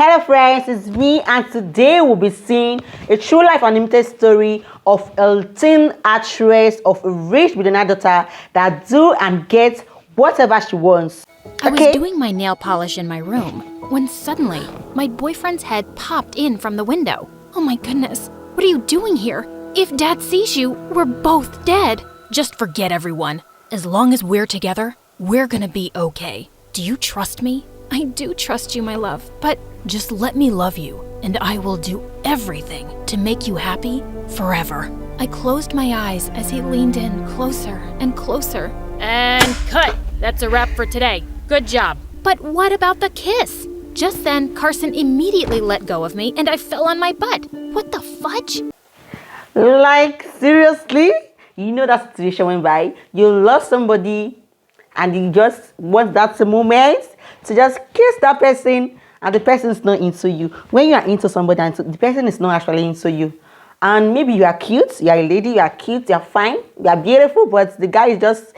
Hello friends, it's me and today we'll be seeing a true life animated story of a teen actress of a rich billionaire daughter that do and get whatever she wants. I was doing my nail polish in my room when suddenly my boyfriend's head popped in from the window. Oh my goodness, what are you doing here? If Dad sees you, we're both dead. Just forget everyone. As long as we're together, we're gonna be okay. Do you trust me? I do trust you, my love, but just let me love you, and I will do everything to make you happy forever. I closed my eyes as he leaned in closer and closer. And cut! That's a wrap for today. Good job. But what about the kiss? Just then, Carson immediately let go of me and I fell on my butt. What the fudge? Like, seriously? You know that situation went by. You love somebody and you just want that moment to just kiss that person and the person is not into you. When you are into somebody and the person is not actually into you, and maybe you are cute, you are a lady, you are cute, you are fine, you are beautiful, but the guy is just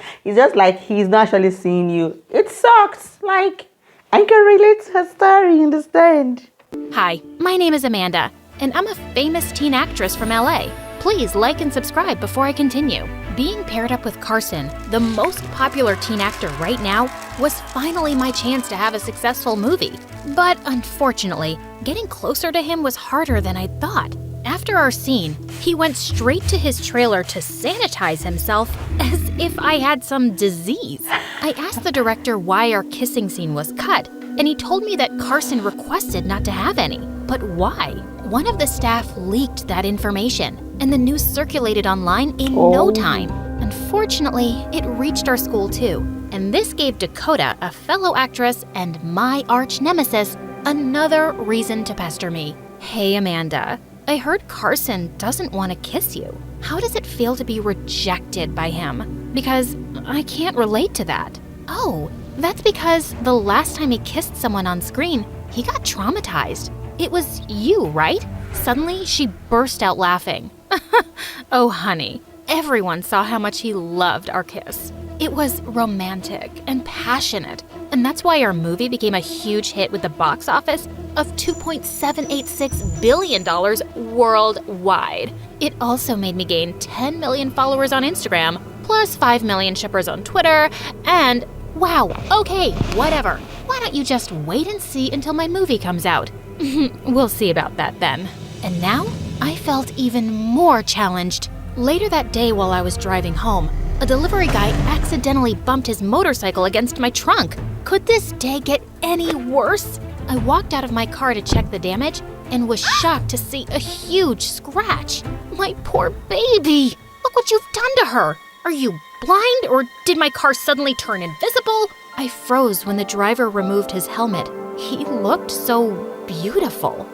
like he's not actually seeing you. It sucks. Like, I can relate to her story, understand? Hi, my name is Amanda, and I'm a famous teen actress from LA. Please like and subscribe before I continue. Being paired up with Carson, the most popular teen actor right now, was finally my chance to have a successful movie. But unfortunately, getting closer to him was harder than I thought. After our scene, he went straight to his trailer to sanitize himself as if I had some disease. I asked the director why our kissing scene was cut, and he told me that Carson requested not to have any. But why? One of the staff leaked that information, and the news circulated online in no time. Unfortunately, it reached our school too, and this gave Dakota, a fellow actress and my arch nemesis, another reason to pester me. Hey Amanda, I heard Carson doesn't want to kiss you. How does it feel to be rejected by him? Because I can't relate to that. Oh, that's because the last time he kissed someone on screen, he got traumatized. It was you, right? Suddenly, she burst out laughing. Oh, honey, everyone saw how much he loved our kiss. It was romantic and passionate, and that's why our movie became a huge hit with the box office of $2.786 billion worldwide. It also made me gain 10 million followers on Instagram, plus 5 million shippers on Twitter, and wow, okay, whatever. Why don't you just wait and see until my movie comes out? We'll see about that then. And now, I felt even more challenged. Later that day while I was driving home, a delivery guy accidentally bumped his motorcycle against my trunk. Could this day get any worse? I walked out of my car to check the damage and was shocked to see a huge scratch. My poor baby! Look what you've done to her! Are you blind, or did my car suddenly turn invisible? I froze when the driver removed his helmet. He looked so beautiful.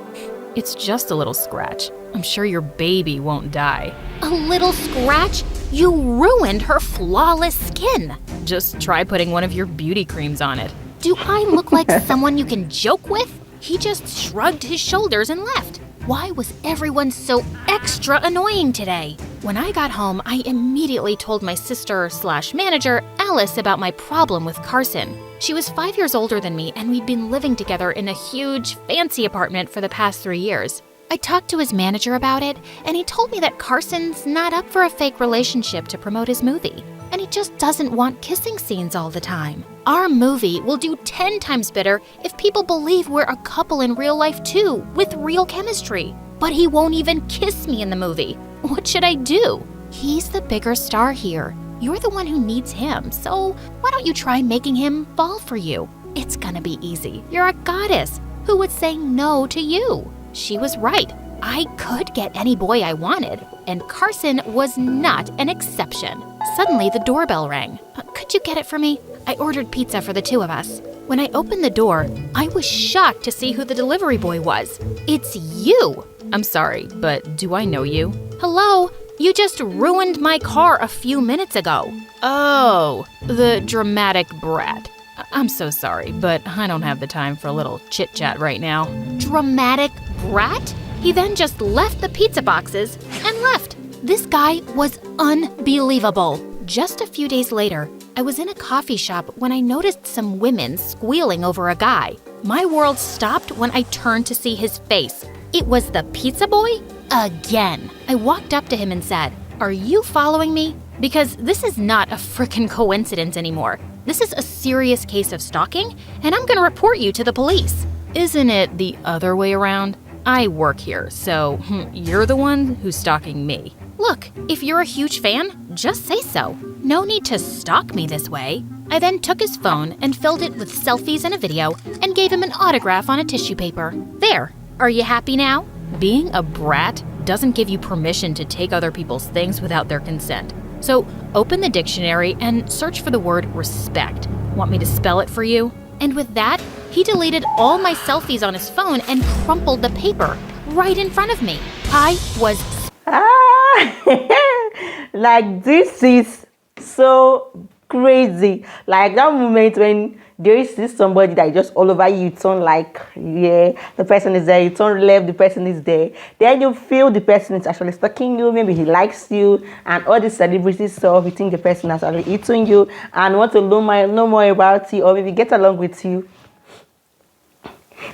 It's just a little scratch. I'm sure your baby won't die. A little scratch? You ruined her flawless skin. Just try putting one of your beauty creams on it. Do I look like someone you can joke with? He just shrugged his shoulders and left. Why was everyone so extra annoying today? When I got home, I immediately told my sister/manager, Alice, about my problem with Carson. She was 5 years older than me, and we'd been living together in a huge, fancy apartment for the past 3 years. I talked to his manager about it, and he told me that Carson's not up for a fake relationship to promote his movie, and he just doesn't want kissing scenes all the time. Our movie will do 10 times better if people believe we're a couple in real life too, with real chemistry. But he won't even kiss me in the movie. What should I do? He's the bigger star here. You're the one who needs him, so why don't you try making him fall for you? It's gonna be easy. You're a goddess. Who would say no to you? She was right. I could get any boy I wanted, and Carson was not an exception. Suddenly, the doorbell rang. Could you get it for me? I ordered pizza for the two of us. When I opened the door, I was shocked to see who the delivery boy was. It's you! I'm sorry, but do I know you? Hello? You just ruined my car a few minutes ago. Oh, the dramatic brat. I'm so sorry, but I don't have the time for a little chit-chat right now. Dramatic brat? He then just left the pizza boxes and left. This guy was unbelievable. Just a few days later, I was in a coffee shop when I noticed some women squealing over a guy. My world stopped when I turned to see his face. It was the pizza boy again. I walked up to him and said, "Are you following me? Because this is not a frickin' coincidence anymore. This is a serious case of stalking, and I'm gonna report you to the police." Isn't it the other way around? I work here, so you're the one who's stalking me. Look, if you're a huge fan, just say so. No need to stalk me this way. I then took his phone and filled it with selfies and a video and gave him an autograph on a tissue paper. There. Are you happy now? Being a brat doesn't give you permission to take other people's things without their consent. So open the dictionary and search for the word respect. Want me to spell it for you? And with that, he deleted all my selfies on his phone and crumpled the paper right in front of me. I was like, this is so crazy. Like that moment when there is somebody that is just all over you, you turn like, yeah, the person is there, you turn left, the person is there. Then you feel the person is actually stalking you, maybe he likes you, and all the celebrity stuff, you think the person has actually eaten you and want to know more about you, or maybe get along with you.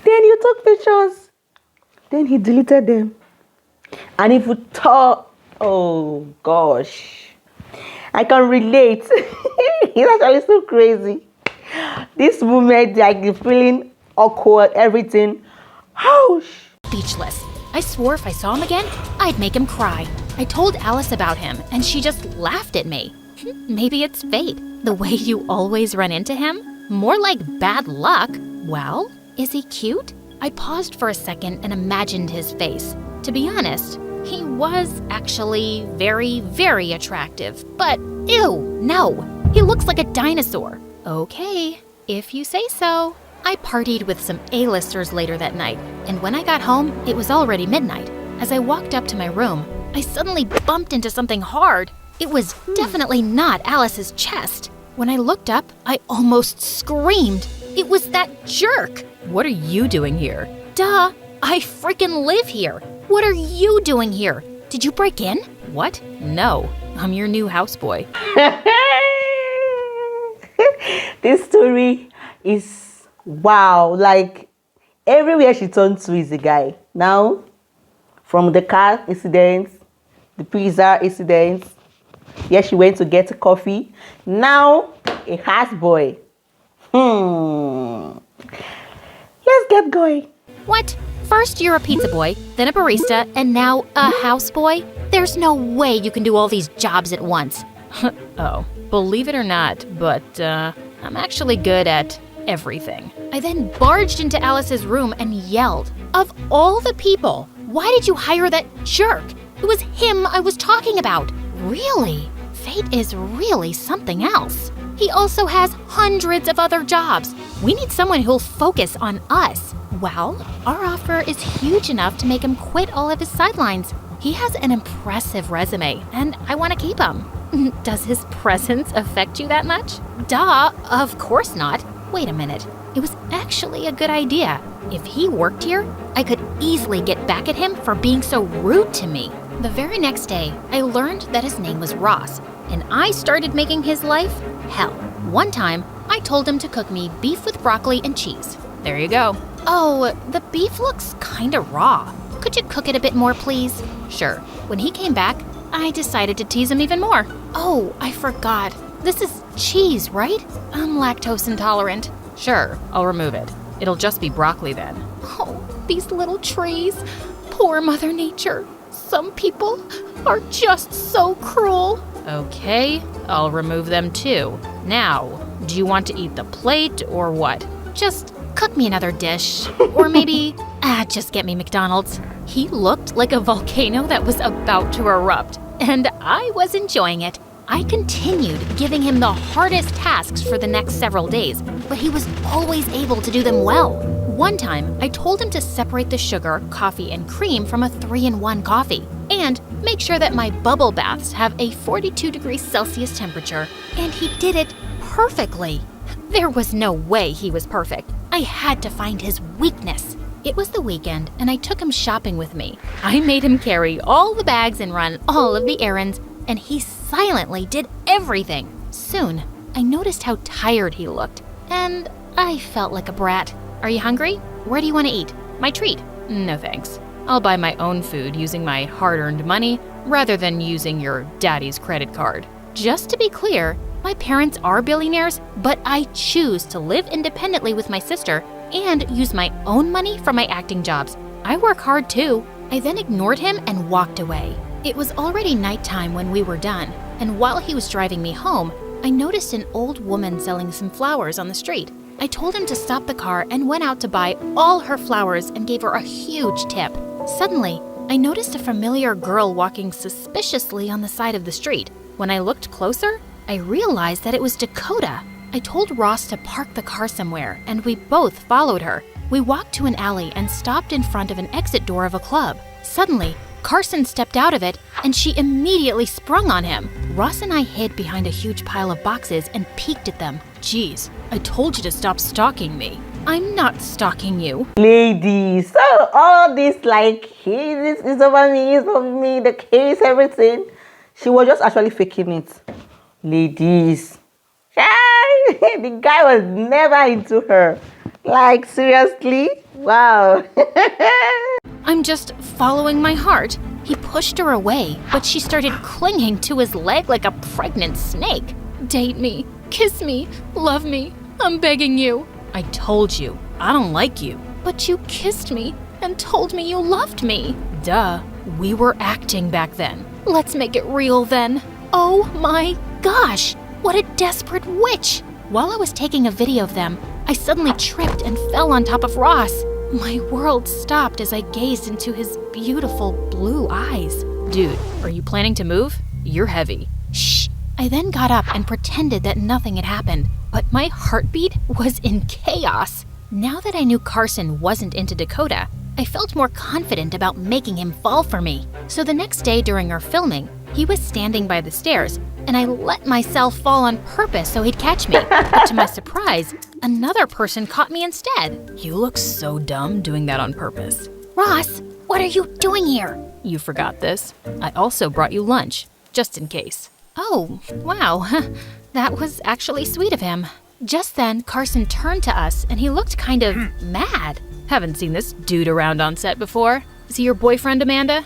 Then you took pictures. Then he deleted them. And if you thought, oh gosh, I can relate. It's actually so crazy. This moment, like the feeling awkward, everything. Ouch. Speechless. I swore if I saw him again, I'd make him cry. I told Alice about him, and she just laughed at me. Maybe it's fate. The way you always run into him? More like bad luck. Well, is he cute? I paused for a second and imagined his face. To be honest, he was actually very, very attractive. But ew, no. He looks like a dinosaur. Okay, if you say so. I partied with some A-listers later that night, and when I got home, it was already midnight. As I walked up to my room, I suddenly bumped into something hard. It was definitely not Alice's chest. When I looked up, I almost screamed. It was that jerk. What are you doing here? Duh, I freaking live here. What are you doing here? Did you break in? What? No, I'm your new houseboy. This story is wow. Like everywhere she turns to is a guy. Now, from the car incident, the pizza incident, yeah, she went to get coffee. Now, a houseboy. Let's get going. What? First you're a pizza boy, then a barista, and now a houseboy? There's no way you can do all these jobs at once. Oh, believe it or not, but I'm actually good at everything. I then barged into Alice's room and yelled, "Of all the people, why did you hire that jerk? It was him I was talking about." Really? Fate is really something else. He also has hundreds of other jobs. We need someone who'll focus on us. Well, our offer is huge enough to make him quit all of his sidelines. He has an impressive resume, and I want to keep him. Does his presence affect you that much? Duh, of course not. Wait a minute. It was actually a good idea. If he worked here, I could easily get back at him for being so rude to me. The very next day, I learned that his name was Ross, and I started making his life hell. One time, I told him to cook me beef with broccoli and cheese. There you go. Oh, the beef looks kinda raw. Could you cook it a bit more, please? Sure. When he came back, I decided to tease him even more. Oh, I forgot. This is cheese, right? I'm lactose intolerant. Sure, I'll remove it. It'll just be broccoli then. Oh, these little trees. Poor Mother Nature. Some people are just so cruel. Okay, I'll remove them too. Now, do you want to eat the plate or what? Just cook me another dish. Or maybe, just get me McDonald's. He looked like a volcano that was about to erupt, and I was enjoying it. I continued giving him the hardest tasks for the next several days, but he was always able to do them well. One time, I told him to separate the sugar, coffee, and cream from a 3-in-1 coffee, and make sure that my bubble baths have a 42 degrees Celsius temperature, and he did it perfectly. There was no way he was perfect. I had to find his weakness. It was the weekend, and I took him shopping with me. I made him carry all the bags and run all of the errands, and he silently did everything. Soon, I noticed how tired he looked, and I felt like a brat. Are you hungry? Where do you want to eat? My treat. No thanks. I'll buy my own food using my hard-earned money rather than using your daddy's credit card. Just to be clear, my parents are billionaires, but I choose to live independently with my sister and use my own money for my acting jobs. I work hard too. I then ignored him and walked away. It was already nighttime when we were done, and while he was driving me home, I noticed an old woman selling some flowers on the street. I told him to stop the car and went out to buy all her flowers and gave her a huge tip. Suddenly, I noticed a familiar girl walking suspiciously on the side of the street. When I looked closer, I realized that it was Dakota. I told Ross to park the car somewhere, and we both followed her. We walked to an alley and stopped in front of an exit door of a club. Suddenly, Carson stepped out of it, and she immediately sprung on him. Ross and I hid behind a huge pile of boxes and peeked at them. Geez, I told you to stop stalking me. I'm not stalking you. Ladies, so all this like, hey, this is over me, the case, everything. She was just actually faking it. Ladies, the guy was never into her. Like, seriously? Wow. I'm just following my heart. He pushed her away, but she started clinging to his leg like a pregnant snake. Date me, kiss me, love me. I'm begging you. I told you, I don't like you. But you kissed me and told me you loved me. Duh, we were acting back then. Let's make it real then. Oh my gosh, what a desperate witch. While I was taking a video of them, I suddenly tripped and fell on top of Ross. My world stopped as I gazed into his beautiful blue eyes. Dude, are you planning to move? You're heavy. Shh. I then got up and pretended that nothing had happened, but my heartbeat was in chaos. Now that I knew Carson wasn't into Dakota, I felt more confident about making him fall for me. So the next day during our filming, he was standing by the stairs, and I let myself fall on purpose so he'd catch me. But to my surprise, another person caught me instead. You look so dumb doing that on purpose. Ross, what are you doing here? You forgot this. I also brought you lunch, just in case. Oh, wow. That was actually sweet of him. Just then, Carson turned to us and he looked kind of mad. Haven't seen this dude around on set before. Is he your boyfriend, Amanda?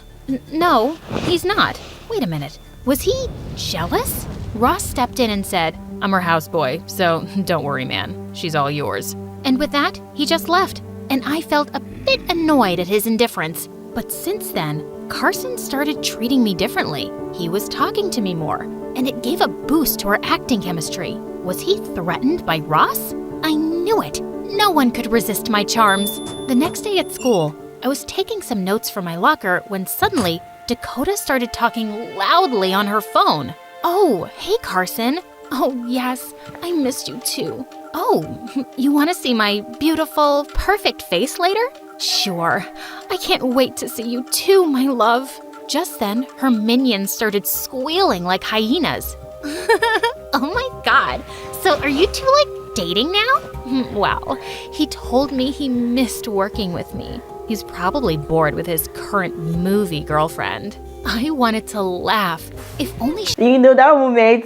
No, he's not. Wait a minute. Was he jealous? Ross stepped in and said, I'm her houseboy, so don't worry, man. She's all yours. And with that, he just left. And I felt a bit annoyed at his indifference. But since then, Carson started treating me differently. He was talking to me more, and it gave a boost to our acting chemistry. Was he threatened by Ross? I knew it. No one could resist my charms. The next day at school, I was taking some notes from my locker when suddenly Dakota started talking loudly on her phone. Oh, hey Carson. Oh yes, I missed you too. Oh, you want to see my beautiful, perfect face later? Sure. I can't wait to see you too, my love. Just then, her minions started squealing like hyenas. Oh my god. So are you two like dating now? Wow. He told me he missed working with me. He's probably bored with his current movie girlfriend. I wanted to laugh. If only You know that moment,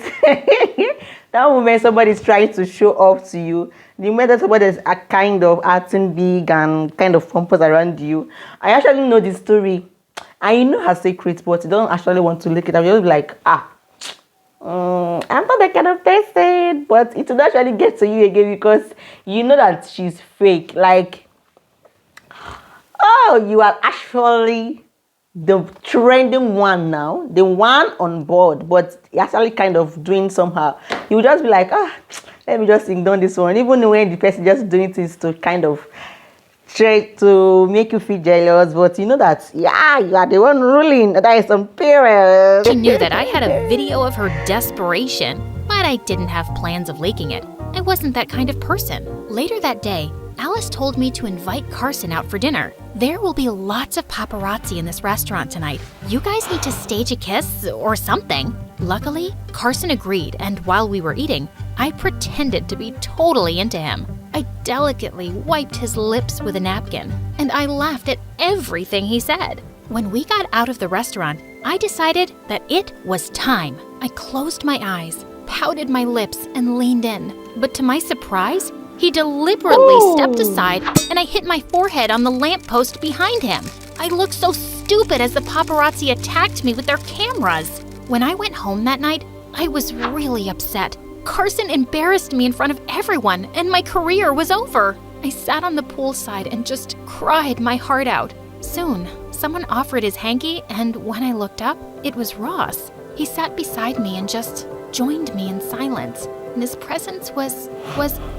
that moment somebody's trying to show off to you. The moment that somebody's kind of acting big and kind of pompous around you. I actually know the story. I know her secret, but you don't actually want to look it up. You'll be like, I'm not that kind of person. But it will actually get to you again because you know that she's fake. Like, oh, you are actually the trending one now, the one on board, but you're actually kind of doing somehow. You will just be like, let me just ignore this one, even when the person just doing things to kind of try to make you feel jealous, but you know that, yeah, you are the one ruling. That is some period. She knew that I had a video of her desperation, but I didn't have plans of leaking it. I wasn't that kind of person. Later that day, Alice told me to invite Carson out for dinner. There will be lots of paparazzi in this restaurant tonight. You guys need to stage a kiss or something. Luckily, Carson agreed, and while we were eating, I pretended to be totally into him. I delicately wiped his lips with a napkin, and I laughed at everything he said. When we got out of the restaurant, I decided that it was time. I closed my eyes, pouted my lips, and leaned in. But to my surprise, He deliberately stepped Ooh. aside and I hit my forehead on the lamppost behind him. I looked so stupid as the paparazzi attacked me with their cameras. When I went home that night, I was really upset. Carson embarrassed me in front of everyone and my career was over. I sat on the poolside and just cried my heart out. Soon, someone offered his hanky and when I looked up, it was Ross. He sat beside me and just joined me in silence. And his presence was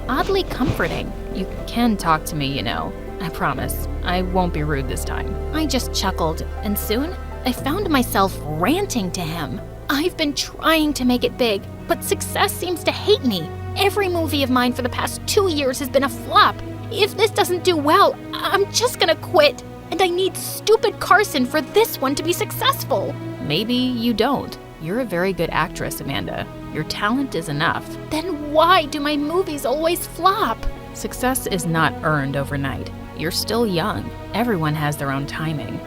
oddly comforting. You can talk to me, you know. I promise. I won't be rude this time. I just chuckled, and soon I found myself ranting to him. I've been trying to make it big, but success seems to hate me. Every movie of mine for the past 2 years has been a flop. If this doesn't do well, I'm just gonna quit. And I need stupid Carson for this one to be successful. Maybe you don't. You're a very good actress, Amanda. Your talent is enough. Then why do my movies always flop? Success is not earned overnight. You're still young. Everyone has their own timing.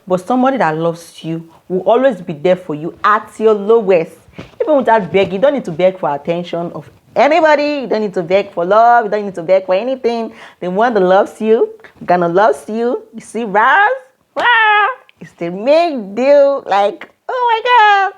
But somebody that loves you will always be there for you at your lowest. Even without begging, you don't need to beg for attention of anybody. You don't need to beg for love. You don't need to beg for anything. The one that loves you, gonna loves you. You see, Raz? Wow! It's the big deal. Like, oh my God.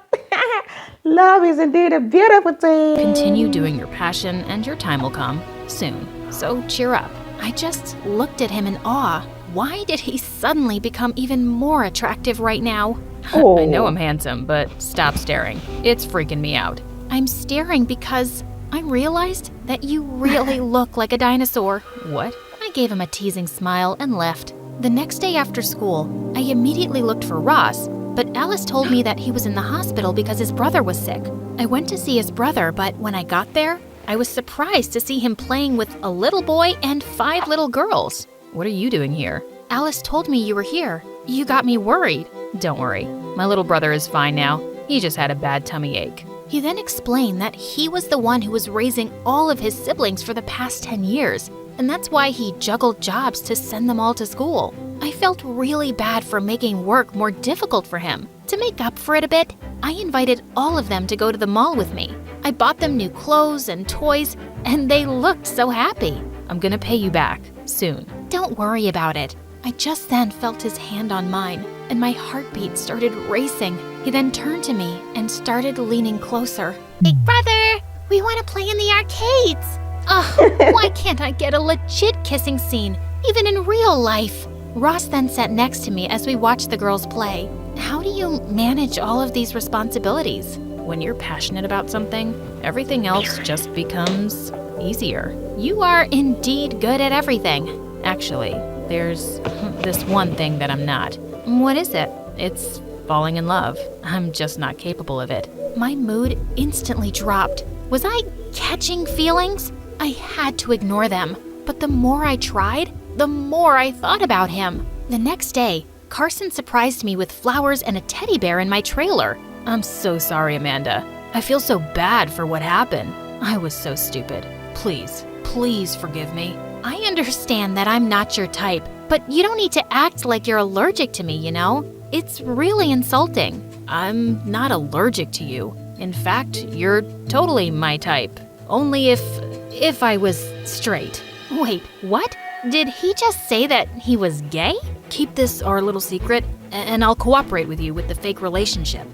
Love is indeed a beautiful thing. Continue doing your passion and your time will come soon. So cheer up. I just looked at him in awe. Why did he suddenly become even more attractive right now? Oh. I know I'm handsome, but stop staring. It's freaking me out. I'm staring because I realized that you really look like a dinosaur. What? I gave him a teasing smile and left. The next day after school, I immediately looked for Ross, but Alice told me that he was in the hospital because his brother was sick. I went to see his brother, but when I got there, I was surprised to see him playing with a little boy and 5 little girls. What are you doing here? Alice told me you were here. You got me worried. Don't worry. My little brother is fine now. He just had a bad tummy ache. He then explained that he was the one who was raising all of his siblings for the past 10 years, and that's why he juggled jobs to send them all to school. I felt really bad for making work more difficult for him. To make up for it a bit, I invited all of them to go to the mall with me. I bought them new clothes and toys, and they looked so happy. I'm gonna pay you back soon. Don't worry about it. I just then felt his hand on mine, and my heartbeat started racing. He then turned to me and started leaning closer. Big brother, we want to play in the arcades. Ugh, why can't I get a legit kissing scene, even in real life? Ross then sat next to me as we watched the girls play. How do you manage all of these responsibilities? When you're passionate about something, everything else just becomes easier. You are indeed good at everything. Actually, there's this one thing that I'm not. What is it? It's falling in love. I'm just not capable of it. My mood instantly dropped. Was I catching feelings? I had to ignore them. But the more I tried, the more I thought about him. The next day, Carson surprised me with flowers and a teddy bear in my trailer. I'm so sorry, Amanda. I feel so bad for what happened. I was so stupid. Please forgive me. I understand that I'm not your type, but you don't need to act like you're allergic to me, you know? It's really insulting. I'm not allergic to you. In fact, you're totally my type. Only if I was straight. Wait, what? Did he just say that he was gay? Keep this our little secret, and I'll cooperate with you with the fake relationship.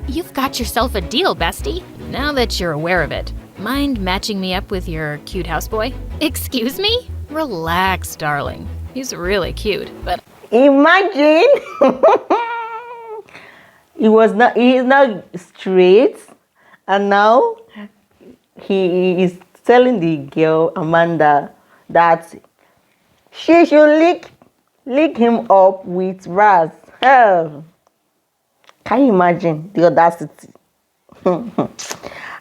You've got yourself a deal, bestie. Now that you're aware of it, mind matching me up with your cute houseboy? Excuse me? Relax, darling. He's really cute, but Imagine he's not straight, and now he is telling the girl Amanda that she should lick him up with Raz. Hell, can you imagine the audacity?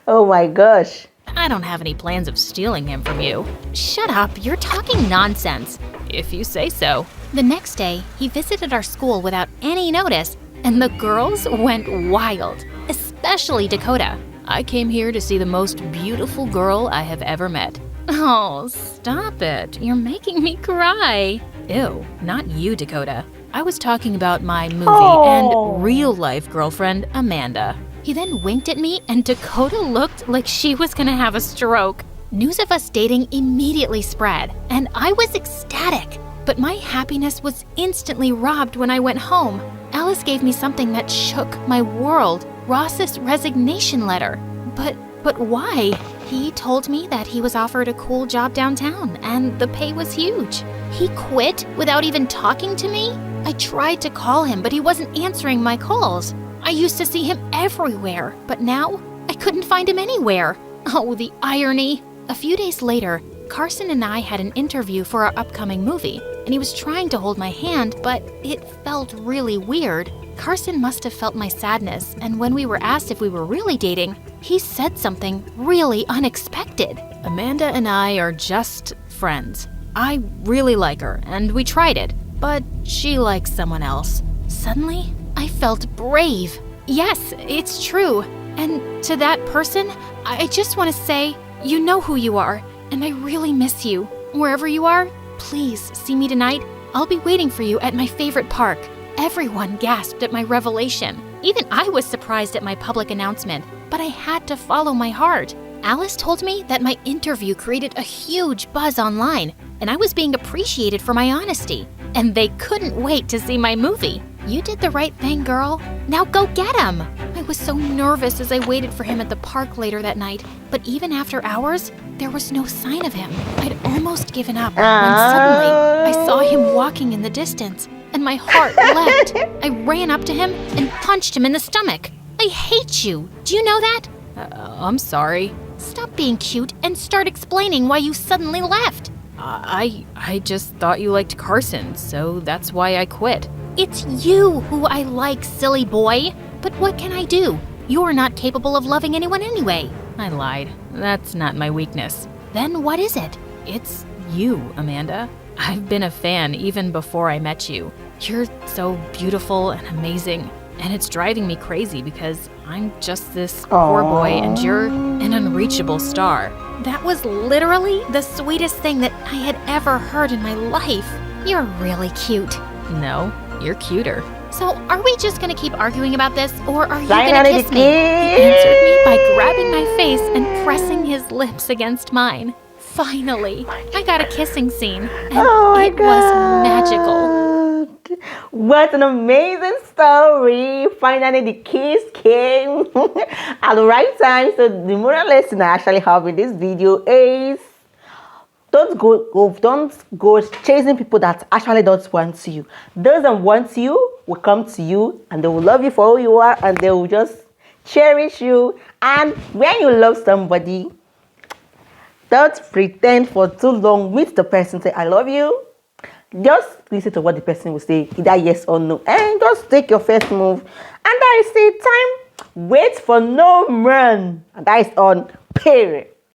Oh my gosh. I don't have any plans of stealing him from you. Shut up, you're talking nonsense. If you say so. The next day, he visited our school without any notice, and the girls went wild, especially Dakota. I came here to see the most beautiful girl I have ever met. Oh, stop it. You're making me cry. Ew, not you, Dakota. I was talking about my movie and real-life girlfriend, Amanda. He then winked at me, and Dakota looked like she was gonna have a stroke. News of us dating immediately spread, and I was ecstatic. But my happiness was instantly robbed when I went home. Alice gave me something that shook my world, Ross's resignation letter. But why? He told me that he was offered a cool job downtown, and the pay was huge. He quit without even talking to me? I tried to call him, but he wasn't answering my calls. I used to see him everywhere, but now I couldn't find him anywhere. Oh, the irony. A few days later, Carson and I had an interview for our upcoming movie, and he was trying to hold my hand, but it felt really weird. Carson must have felt my sadness, and when we were asked if we were really dating, he said something really unexpected. Amanda and I are just friends. I really like her, and we tried it, but she likes someone else. Suddenly, I felt brave. Yes, it's true. And to that person, I just want to say, you know who you are, and I really miss you. Wherever you are, please see me tonight. I'll be waiting for you at my favorite park. Everyone gasped at my revelation. Even I was surprised at my public announcement, but I had to follow my heart. Alice told me that my interview created a huge buzz online, and I was being appreciated for my honesty. And they couldn't wait to see my movie. You did the right thing, girl. Now go get him. I was so nervous as I waited for him at the park later that night, but even after hours, there was no sign of him. I'd almost given up when suddenly I saw him walking in the distance, and my heart leapt. I ran up to him and punched him in the stomach. I hate you. Do you know that? I'm sorry. Stop being cute and start explaining why you suddenly left. I just thought you liked Carson, so that's why I quit. It's you who I like, silly boy. But what can I do? You're not capable of loving anyone anyway. I lied. That's not my weakness. Then what is it? It's you, Amanda. I've been a fan even before I met you. You're so beautiful and amazing, and it's driving me crazy because I'm just this poor boy and you're an unreachable star. That was literally the sweetest thing that I had ever heard in my life. You're really cute. No, you're cuter. So are we just gonna keep arguing about this, or are you gonna kiss me? He answered me by grabbing my face and pressing his lips against mine. Finally, I got a kissing scene, and it was magical. What an amazing story. Finally, the kiss came at the right time. So the moral lesson I actually have in this video is don't go chasing people that actually don't want you. Those that want you will come to you, and they will love you for who you are, and they will just cherish you. And when you love somebody, don't pretend for too long. Meet the person, say I love you. Just listen to what the person will say, either yes or no, and just take your first move. And that is it. Time. Wait for no man. And that is on period.